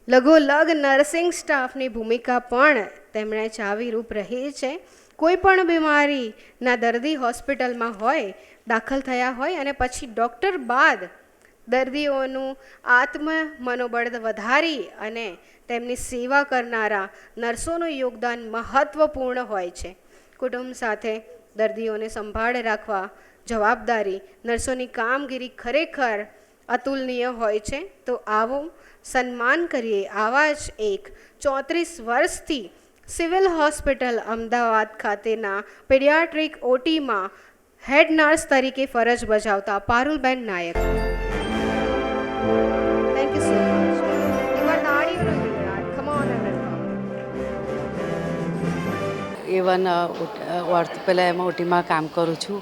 લઘોલઘ nursing સ્ટાફની ભૂમિકા પણ તેમણે ચાવીરૂપ રહી છે. કોઈ પણ બીમારીના દર્દી હોસ્પિટલમાં હોય, દાખલ થયા હોય અને પછી ડૉક્ટર બાદ દર્દીઓનું આત્મ મનોબળ વધારી અને તેમની સેવા કરનારા નર્સોનું યોગદાન મહત્ત્વપૂર્ણ હોય છે. કુટુંબ સાથે દર્દીઓને સંભાળ રાખવા જવાબદારી નર્સોની કામગીરી ખરેખર અતુલનીય હોય છે. તો આવો સન્માન કરીએ આવા જ એક 34 વર્ષથી સિવિલ હોસ્પિટલ અમદાવાદ ખાતેના પીડિયાટ્રિક ઓટીમાં હેડ નર્સ તરીકે ફરજ બજાવતા Parulben Nayak. Thank you so much. You are the આડિયો Gujarat. Come on and A1 પહેલાં એમાં ઓટીમાં કામ કરું છું,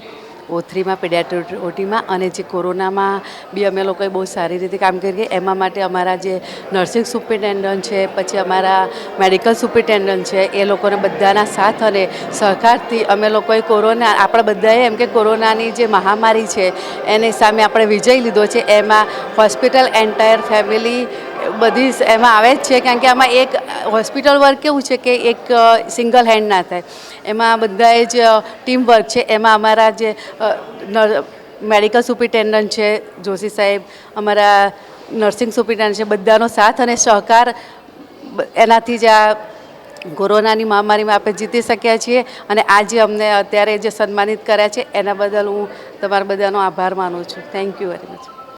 O3માં પીડિયાટ્રિક ઓટીમાં. અને જે કોરોનામાં બી અમે લોકોએ બહુ સારી રીતે કામ કરીએ. એમાં માટે અમારા જે નર્સિંગ સુપ્રિન્ટેન્ડન્ટ છે, પછી અમારા મેડિકલ સુપ્રિન્ટેન્ડન્ટ છે, એ લોકોને બધાના સાથ અને સહકારથી અમે લોકોએ કોરોના, આપણે બધાએ એમ કે કોરોનાની જે મહામારી છે એની સામે આપણે વિજય લીધો છે. એમાં હોસ્પિટલ એન્ટાયર ફેમિલી બધી એમાં આવે જ છે, કારણ કે આમાં એક હોસ્પિટલ વર્ક કેવું છે કે એક સિંગલ હેન્ડ ના થાય, એમાં બધાએ જ ટીમ વર્ક છે. એમાં અમારા જે મેડિકલ સુપ્રિન્ટેન્ડન્ટ છે જોશી સાહેબ, અમારા નર્સિંગ સુપ્રિન્ટેન્ડન્ટ છે, બધાનો સાથ અને સહકાર, એનાથી જ આ કોરોનાની મહામારીમાં આપણે જીતી શક્યા છીએ. અને આજે અમને અત્યારે જે સન્માનિત કર્યા છે એના બદલ હું તમારા બધાનો આભાર માનું છું. Thank you very much.